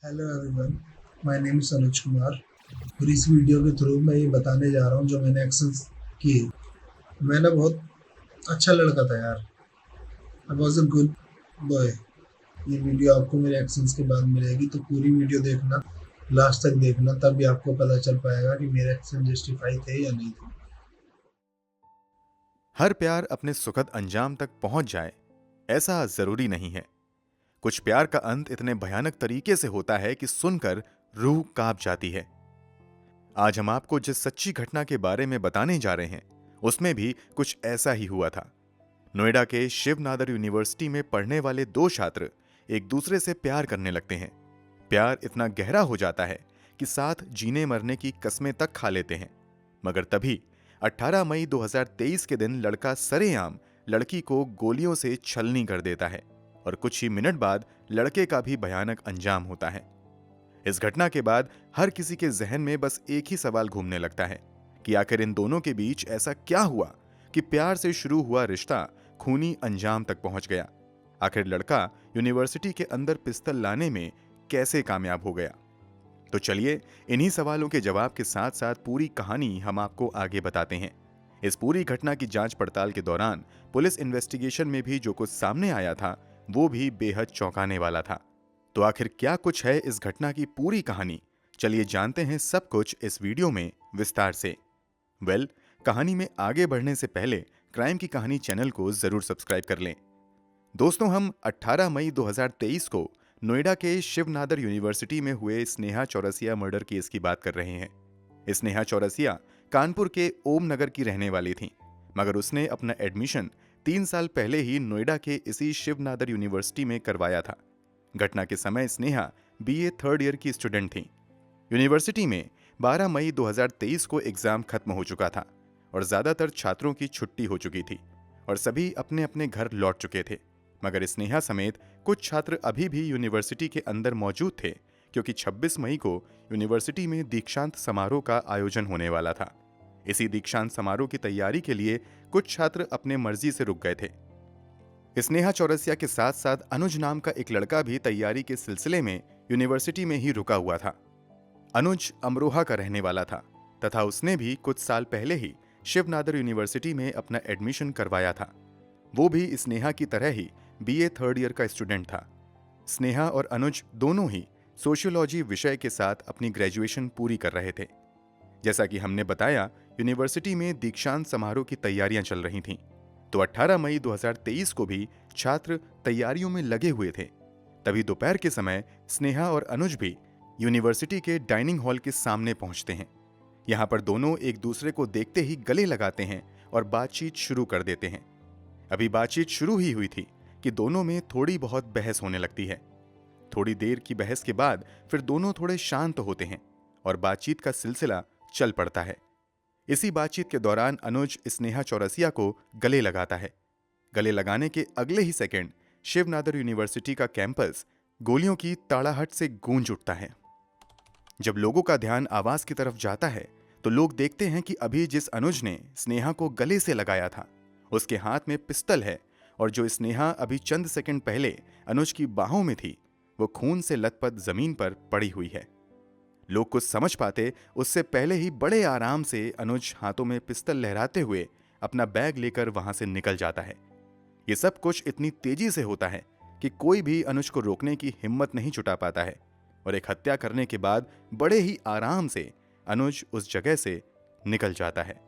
Hello everyone, my name is Anuj Kumar. और इस video के थ्रू मैं ये बताने जा रहा हूँ जो मैंने एक्शंस किए। मैं ना बहुत अच्छा लड़का था यार। I was a good boy. ये वीडियो आपको मेरे एक्शंस के बाद मिलेगी, तो पूरी वीडियो देखना, लास्ट तक देखना, तब भी आपको पता चल पाएगा कि मेरे एक्शन जस्टिफाई थे या नहीं थे। हर प्यार अपने सुखद अंजाम तक पहुंच जाए ऐसा जरूरी नहीं है। कुछ प्यार का अंत इतने भयानक तरीके से होता है कि सुनकर रूह कांप जाती है। आज हम आपको जिस सच्ची घटना के बारे में बताने जा रहे हैं उसमें भी कुछ ऐसा ही हुआ था। नोएडा के शिव नादर यूनिवर्सिटी में पढ़ने वाले दो छात्र एक दूसरे से प्यार करने लगते हैं। प्यार इतना गहरा हो जाता है कि साथ जीने मरने की कस्में तक खा लेते हैं। मगर तभी 18 मई 2023 के दिन लड़का सरेआम लड़की को गोलियों से छलनी कर देता है और कुछ ही मिनट बाद लड़के का भी भयानक अंजाम होता है। इस घटना के बाद हर किसी के जहन में बस एक ही सवाल घूमने लगता है कि आखिर इन दोनों के बीच ऐसा क्या हुआ कि प्यार से शुरू हुआ रिश्ता खूनी अंजाम तक पहुंच गया। आखिर लड़का यूनिवर्सिटी के अंदर पिस्तौल लाने में कैसे कामयाब हो गया। तो चलिए इन्हीं सवालों के जवाब के साथ साथ पूरी कहानी हम आपको आगे बताते हैं। इस पूरी घटना की जांच पड़ताल के दौरान पुलिस इन्वेस्टिगेशन में भी जो कुछ सामने आया था वो भी बेहद चौंकाने वाला था। तो आखिर क्या कुछ है इस घटना की पूरी कहानी, चलिए जानते हैं सब कुछ इस वीडियो में विस्तार से। कहानी में आगे बढ़ने से पहले क्राइम की कहानी चैनल को जरूर सब्सक्राइब कर लें। दोस्तों, हम 18 मई 2023 को नोएडा के शिव नादर यूनिवर्सिटी में हुए स्नेहा चौरसिया मर्डर केस की बात कर रहे हैं। स्नेहा चौरसिया कानपुर के ओम नगर की रहने वाली थी, मगर उसने अपना एडमिशन 3 साल पहले ही नोएडा के इसी शिव नादर यूनिवर्सिटी में करवाया था। घटना के समय स्नेहा बीए थर्ड ईयर की स्टूडेंट थी। यूनिवर्सिटी में 12 मई 2023 को एग्जाम खत्म हो चुका था और ज्यादातर छात्रों की छुट्टी हो चुकी थी और सभी अपने अपने घर लौट चुके थे। मगर स्नेहा समेत कुछ छात्र अभी भी यूनिवर्सिटी के अंदर मौजूद थे, क्योंकि 26 मई को यूनिवर्सिटी में दीक्षांत समारोह का आयोजन होने वाला था। इसी दीक्षांत समारोह की तैयारी के लिए कुछ छात्र अपने मर्जी से रुक गए थे। स्नेहा चौरसिया के साथ साथ अनुज नाम का एक लड़का भी तैयारी के सिलसिले में यूनिवर्सिटी में ही रुका हुआ था। अनुज अमरोहा का रहने वाला था तथा उसने भी कुछ साल पहले ही शिव नादर यूनिवर्सिटी में अपना एडमिशन करवाया था। वो भी स्नेहा की तरह ही बीए थर्ड ईयर का स्टूडेंट था। स्नेहा और अनुज दोनों ही सोशियोलॉजी विषय के साथ अपनी ग्रेजुएशन पूरी कर रहे थे। जैसा कि हमने बताया, यूनिवर्सिटी में दीक्षांत समारोह की तैयारियां चल रही थीं, तो 18 मई 2023 को भी छात्र तैयारियों में लगे हुए थे। तभी दोपहर के समय स्नेहा और अनुज भी यूनिवर्सिटी के डाइनिंग हॉल के सामने पहुंचते हैं। यहां पर दोनों एक दूसरे को देखते ही गले लगाते हैं और बातचीत शुरू कर देते हैं। अभी बातचीत शुरू ही हुई थी कि दोनों में थोड़ी बहुत बहस होने लगती है। थोड़ी देर की बहस के बाद फिर दोनों थोड़े शांत होते हैं और बातचीत का सिलसिला चल पड़ता है। इसी बातचीत के दौरान अनुज स्नेहा चौरसिया को गले लगाता है। गले लगाने के अगले ही सेकंड शिव नादर यूनिवर्सिटी का कैंपस गोलियों की ताड़ाहट से गूंज उठता है। जब लोगों का ध्यान आवाज की तरफ जाता है तो लोग देखते हैं कि अभी जिस अनुज ने स्नेहा को गले से लगाया था उसके हाथ में पिस्तौल है, और जो स्नेहा अभी चंद सेकंड पहले अनुज की बाहों में थी वो खून से लथपथ जमीन पर पड़ी हुई है। लोग कुछ समझ पाते उससे पहले ही बड़े आराम से अनुज हाथों में पिस्तौल लहराते हुए अपना बैग लेकर वहां से निकल जाता है। ये सब कुछ इतनी तेजी से होता है कि कोई भी अनुज को रोकने की हिम्मत नहीं जुटा पाता है, और एक हत्या करने के बाद बड़े ही आराम से अनुज उस जगह से निकल जाता है।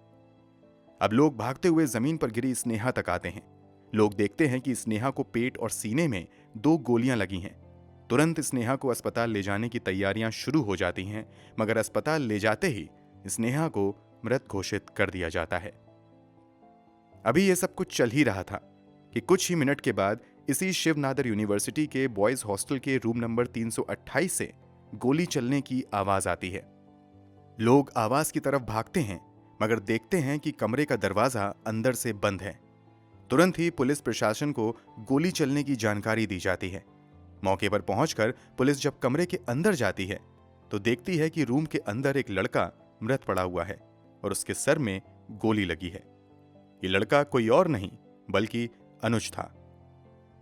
अब लोग भागते हुए जमीन पर गिरी स्नेहा तक आते हैं। लोग देखते हैं कि स्नेहा को पेट और सीने में 2 गोलियां लगी हैं। तुरंत स्नेहा को अस्पताल ले जाने की तैयारियां शुरू हो जाती हैं, मगर अस्पताल ले जाते ही स्नेहा को मृत घोषित कर दिया जाता है। अभी यह सब कुछ चल ही रहा था कि कुछ ही मिनट के बाद इसी शिव नादर यूनिवर्सिटी के बॉयज हॉस्टल के रूम नंबर 328 से गोली चलने की आवाज आती है। लोग आवाज की तरफ भागते हैं, मगर देखते हैं कि कमरे का दरवाजा अंदर से बंद है। तुरंत ही पुलिस प्रशासन को गोली चलने की जानकारी दी जाती है। मौके पर पहुंचकर पुलिस जब कमरे के अंदर जाती है तो देखती है कि रूम के अंदर एक लड़का मृत पड़ा हुआ है और उसके सर में गोली लगी है। ये लड़का कोई और नहीं बल्कि अनुज था।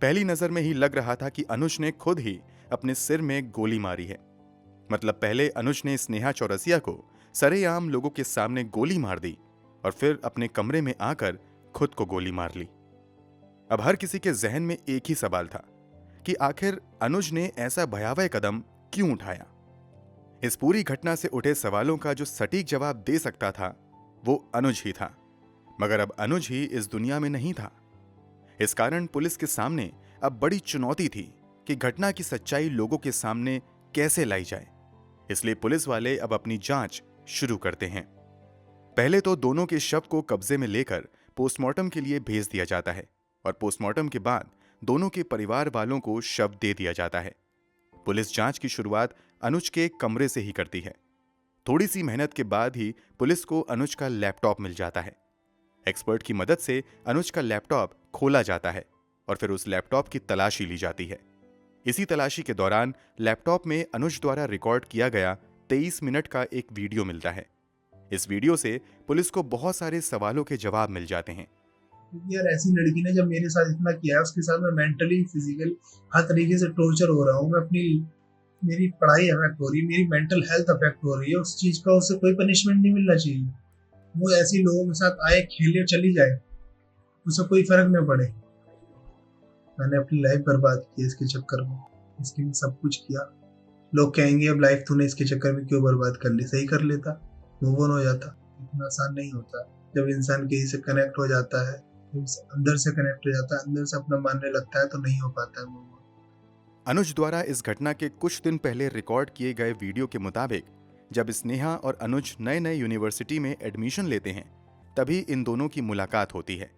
पहली नजर में ही लग रहा था कि अनुज ने खुद ही अपने सिर में गोली मारी है। मतलब पहले अनुज ने स्नेहा चौरसिया को सरेआम लोगों के सामने गोली मार दी और फिर अपने कमरे में आकर खुद को गोली मार ली। अब हर किसी के जहन में एक ही सवाल था कि आखिर अनुज ने ऐसा भयावह कदम क्यों उठाया। इस पूरी घटना से उठे सवालों का जो सटीक जवाब दे सकता था वो अनुज ही था, मगर अब अनुज ही इस दुनिया में नहीं था। इस कारण पुलिस के सामने अब बड़ी चुनौती थी कि घटना की सच्चाई लोगों के सामने कैसे लाई जाए। इसलिए पुलिस वाले अब अपनी जांच शुरू करते हैं। पहले तो दोनों के शव को कब्जे में लेकर पोस्टमार्टम के लिए भेज दिया जाता है और पोस्टमार्टम के बाद दोनों के परिवार वालों को शव दे दिया जाता है। पुलिस जांच की शुरुआत अनुज के कमरे से ही करती है। थोड़ी सी मेहनत के बाद ही पुलिस को अनुज का लैपटॉप मिल जाता है। एक्सपर्ट की मदद से अनुज का लैपटॉप खोला जाता है और फिर उस लैपटॉप की तलाशी ली जाती है। इसी तलाशी के दौरान लैपटॉप में अनुज द्वारा रिकॉर्ड किया गया 23 मिनट का एक वीडियो मिलता है। इस वीडियो से पुलिस को बहुत सारे सवालों के जवाब मिल जाते हैं। यार ऐसी लड़की ने जब मेरे साथ इतना किया है, उसके साथ मैं मेंटली फिजिकल हर तरीके से टॉर्चर हो रहा हूँ। मैं मेरी पढ़ाई अफेक्ट हो रही है, मेरी मेंटल हेल्थ अफेक्ट हो रही है। उस चीज का उससे कोई पनिशमेंट नहीं मिलना चाहिए। वो ऐसे लोगों के साथ आए, खेले, चली जाए, उसे कोई फर्क न पड़े। मैंने अपनी लाइफ बर्बाद की इसके चक्कर में, इसके लिए सब कुछ किया। लोग कहेंगे अब लाइफ तूने इसके चक्कर में क्यों बर्बाद कर ली, सही कर लेता, मूव ऑन हो जाता। इतना आसान नहीं होता। जब इंसान कहीं से कनेक्ट हो जाता है, अंदर से कनेक्ट हो जाता है, अंदर से अपना मानने लगता है, तो नहीं हो पाता है मूव ऑन। अनुज द्वारा इस घटना के कुछ दिन पहले रिकॉर्ड किए गए वीडियो के मुताबिक जब स्नेहा और अनुज नए नए यूनिवर्सिटी में एडमिशन लेते हैं तभी इन दोनों की मुलाकात होती है।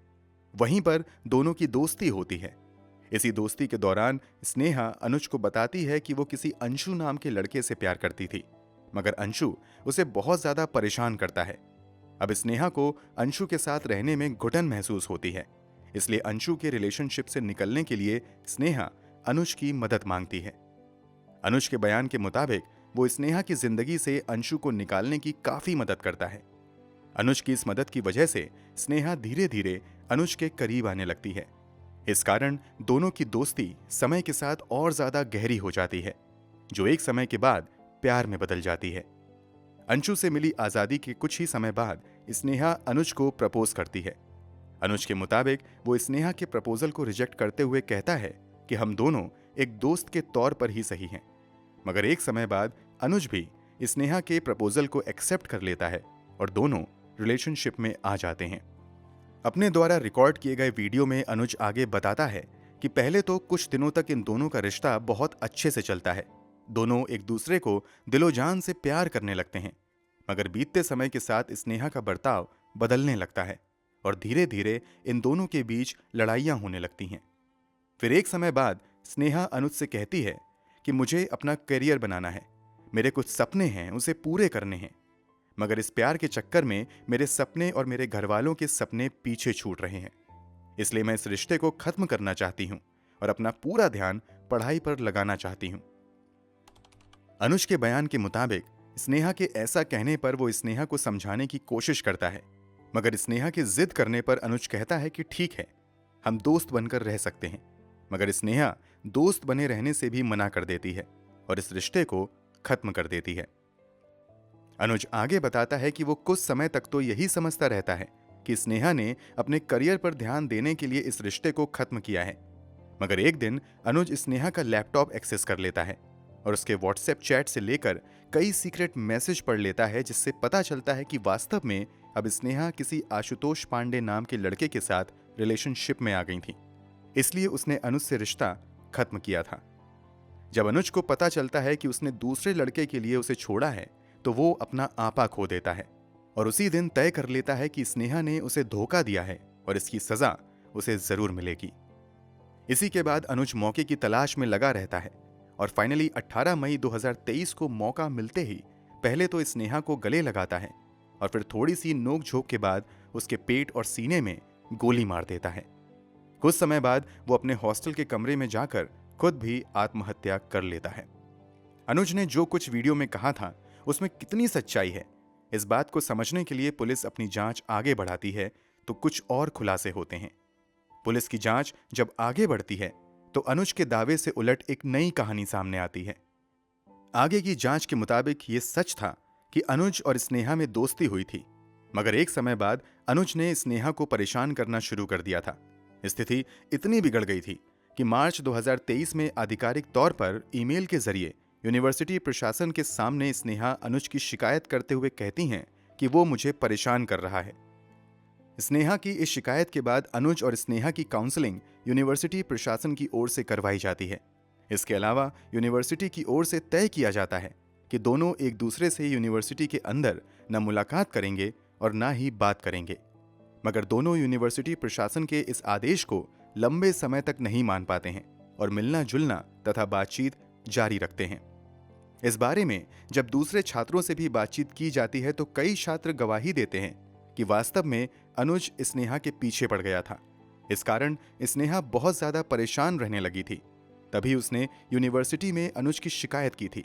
वहीं पर दोनों की दोस्ती होती है। इसी दोस्ती के दौरान स्नेहा अनुज को बताती है कि वो किसी अंशु नाम के लड़के से प्यार करती थी, मगर अंशु उसे बहुत ज्यादा परेशान करता है। अब स्नेहा को अंशु के साथ रहने में घुटन महसूस होती है, इसलिए अंशु के रिलेशनशिप से निकलने के लिए स्नेहा अनुज की मदद मांगती है। अनुज के बयान के मुताबिक वो स्नेहा की जिंदगी से अंशु को निकालने की काफी मदद करता है। अनुज की इस मदद की वजह से स्नेहा धीरे धीरे अनुज के करीब आने लगती है। इस कारण दोनों की दोस्ती समय के साथ और ज्यादा गहरी हो जाती है, जो एक समय के बाद प्यार में बदल जाती है। अंशु से मिली आजादी के कुछ ही समय बाद स्नेहा अनुज को प्रपोज करती है। अनुज के मुताबिक वो स्नेहा के प्रपोजल को रिजेक्ट करते हुए कहता है कि हम दोनों एक दोस्त के तौर पर ही सही हैं। मगर एक समय बाद अनुज भी स्नेहा के प्रपोजल को एक्सेप्ट कर लेता है और दोनों रिलेशनशिप में आ जाते हैं। अपने द्वारा रिकॉर्ड किए गए वीडियो में अनुज आगे बताता है कि पहले तो कुछ दिनों तक इन दोनों का रिश्ता बहुत अच्छे से चलता है। दोनों एक दूसरे को दिलो जान से प्यार करने लगते हैं, मगर बीतते समय के साथ स्नेहा का बर्ताव बदलने लगता है और धीरे धीरे इन दोनों के बीच लड़ाइयां होने लगती हैं। फिर एक समय बाद स्नेहा अनुज से कहती है कि मुझे अपना करियर बनाना है, मेरे कुछ सपने हैं, उसे पूरे करने हैं, मगर इस प्यार के चक्कर में मेरे सपने और मेरे घर वालों के सपने पीछे छूट रहे हैं। इसलिए मैं इस रिश्ते को खत्म करना चाहती हूं और अपना पूरा ध्यान पढ़ाई पर लगाना चाहती हूं। अनुज के बयान के मुताबिक स्नेहा के ऐसा कहने पर वो स्नेहा को समझाने की कोशिश करता है, मगर स्नेहा की जिद करने पर अनुज कहता है कि ठीक है, हम दोस्त बनकर रह सकते हैं। मगर स्नेहा दोस्त बने रहने से भी मना कर देती है और इस रिश्ते को खत्म कर देती है। अनुज आगे बताता है कि वो कुछ समय तक तो यही समझता रहता है कि स्नेहा ने अपने करियर पर ध्यान देने के लिए इस रिश्ते को खत्म किया है, मगर एक दिन अनुज स्नेहा का लैपटॉप एक्सेस कर लेता है और उसके व्हाट्सएप चैट से लेकर कई सीक्रेट मैसेज पढ़ लेता है, जिससे पता चलता है कि वास्तव में अब स्नेहा किसी आशुतोष पांडे नाम के लड़के के साथ रिलेशनशिप में आ गई थी, इसलिए उसने अनुज से रिश्ता खत्म किया था। जब अनुज को पता चलता है कि उसने दूसरे लड़के के लिए उसे छोड़ा है तो वो अपना आपा खो देता है और उसी दिन तय कर लेता है कि स्नेहा ने उसे धोखा दिया है और इसकी सजा उसे जरूर मिलेगी। इसी के बाद अनुज मौके की तलाश में लगा रहता है और फाइनली 18 मई 2023 को मौका मिलते ही पहले तो स्नेहा को गले लगाता है और फिर थोड़ी सी नोक झोंक के बाद उसके पेट और सीने में गोली मार देता है। कुछ समय बाद वो अपने हॉस्टल के कमरे में जाकर खुद भी आत्महत्या कर लेता है। अनुज ने जो कुछ वीडियो में कहा था उसमें कितनी सच्चाई है, इस बात को समझने के लिए पुलिस अपनी जांच आगे बढ़ाती है तो कुछ और खुलासे होते हैं। पुलिस की जांच जब आगे बढ़ती है तो अनुज के दावे से उलट एक नई कहानी सामने आती है। आगे की जांच के मुताबिक ये सच था कि अनुज और स्नेहा में दोस्ती हुई थी, मगर एक समय बाद अनुज ने स्नेहा को परेशान करना शुरू कर दिया था। स्थिति इतनी बिगड़ गई थी कि मार्च 2023 में आधिकारिक तौर पर ईमेल के जरिए यूनिवर्सिटी प्रशासन के सामने स्नेहा अनुज की शिकायत करते हुए कहती हैं कि वो मुझे परेशान कर रहा है। स्नेहा की इस शिकायत के बाद अनुज और स्नेहा की काउंसलिंग यूनिवर्सिटी प्रशासन की ओर से करवाई जाती है। इसके अलावा यूनिवर्सिटी की ओर से तय किया जाता है कि दोनों एक दूसरे से यूनिवर्सिटी के अंदर न मुलाकात करेंगे और न ही बात करेंगे। मगर दोनों यूनिवर्सिटी प्रशासन के इस आदेश को लंबे समय तक नहीं मान पाते हैं और मिलना जुलना तथा बातचीत जारी रखते हैं। इस बारे में जब दूसरे छात्रों से भी बातचीत की जाती है तो कई छात्र गवाही देते हैं कि वास्तव में अनुज स्नेहा के पीछे पड़ गया था। इस कारण स्नेहा बहुत ज्यादा परेशान रहने लगी थी। तभी उसने यूनिवर्सिटी में अनुज की शिकायत की थी।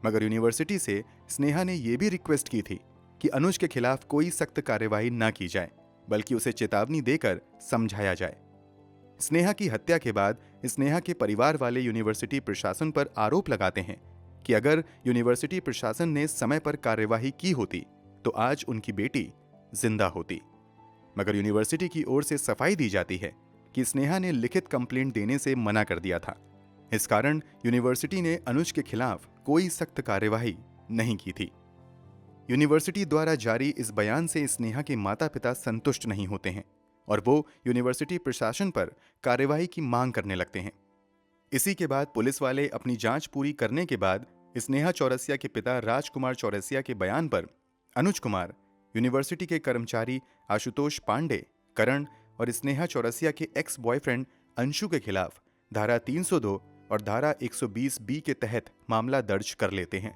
मगर यूनिवर्सिटी से स्नेहा ने यह भी रिक्वेस्ट की थी कि अनुज के खिलाफ कोई सख्त कार्यवाही न की जाए, बल्कि उसे चेतावनी देकर समझाया जाए। स्नेहा की हत्या के बाद स्नेहा के परिवार वाले यूनिवर्सिटी प्रशासन पर आरोप लगाते हैं कि अगर यूनिवर्सिटी प्रशासन ने समय पर कार्यवाही की होती तो आज उनकी बेटी जिंदा होती। मगर यूनिवर्सिटी की ओर से सफाई दी जाती है कि स्नेहा ने लिखित कंप्लेंट देने से मना कर दिया था। इस कारण यूनिवर्सिटी ने अनुज के खिलाफ कोई सख्त कार्यवाही नहीं की थी। यूनिवर्सिटी द्वारा जारी इस बयान से स्नेहा के माता पिता संतुष्ट नहीं होते हैं और वो यूनिवर्सिटी प्रशासन पर कार्यवाही की मांग करने लगते हैं। इसी के बाद पुलिस वाले अपनी जांच पूरी करने के बाद स्नेहा चौरसिया के पिता राजकुमार चौरसिया के बयान पर अनुज कुमार, यूनिवर्सिटी के कर्मचारी आशुतोष पांडे, करण और स्नेहा चौरसिया के एक्स बॉयफ्रेंड अंशु के खिलाफ धारा 302 और धारा 120 बी के तहत मामला दर्ज कर लेते हैं।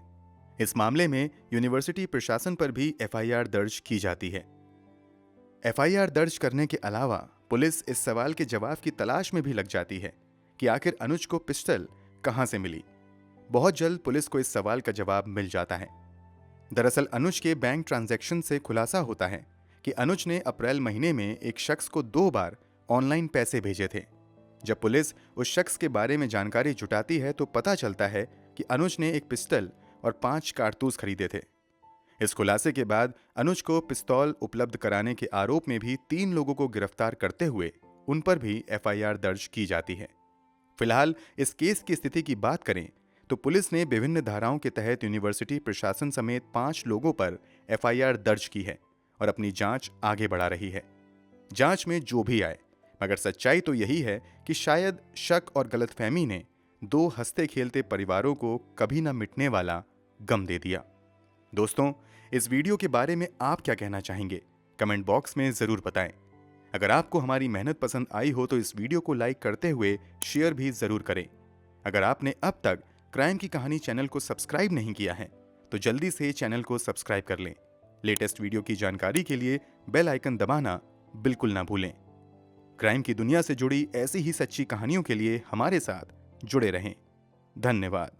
इस मामले में यूनिवर्सिटी प्रशासन पर भी एफआईआर दर्ज की जाती है। एफआईआर दर्ज करने के अलावा पुलिस इस सवाल के जवाब की तलाश में भी लग जाती है कि आखिर अनुज को पिस्टल कहां से मिली। बहुत जल्द पुलिस को इस सवाल का जवाब मिल जाता है। दरअसल अनुज के बैंक ट्रांजैक्शन से खुलासा होता है कि अनुज ने अप्रैल महीने में एक शख्स को 2 बार ऑनलाइन पैसे भेजे थे। जब पुलिस उस शख्स के बारे में जानकारी जुटाती है तो पता चलता है कि अनुज ने एक पिस्टल और 5 कारतूस खरीदे थे। इस खुलासे के बाद अनुज को पिस्तौल उपलब्ध कराने के आरोप में भी 3 लोगों को गिरफ्तार करते हुए उन पर भी एफआईआर दर्ज की जाती है। फिलहाल इस केस की स्थिति की बात करें तो पुलिस ने विभिन्न धाराओं के तहत यूनिवर्सिटी प्रशासन समेत 5 लोगों पर एफआईआर दर्ज की है और अपनी जांच आगे बढ़ा रही है। जांच में जो भी आए, मगर सच्चाई तो यही है कि शायद शक और गलतफहमी ने 2 हंसते खेलते परिवारों को कभी न मिटने वाला गम दे दिया। दोस्तों, इस वीडियो के बारे में आप क्या कहना चाहेंगे? कमेंट बॉक्स में जरूर बताएं। अगर आपको हमारी मेहनत पसंद आई हो तो इस वीडियो को लाइक करते हुए शेयर भी जरूर करें। अगर आपने अब तक क्राइम की कहानी चैनल को सब्सक्राइब नहीं किया है तो जल्दी से चैनल को सब्सक्राइब कर लें। लेटेस्ट वीडियो की जानकारी के लिए बेल आइकन दबाना बिल्कुल ना भूलें। क्राइम की दुनिया से जुड़ी ऐसी ही सच्ची कहानियों के लिए हमारे साथ जुड़े रहें। धन्यवाद।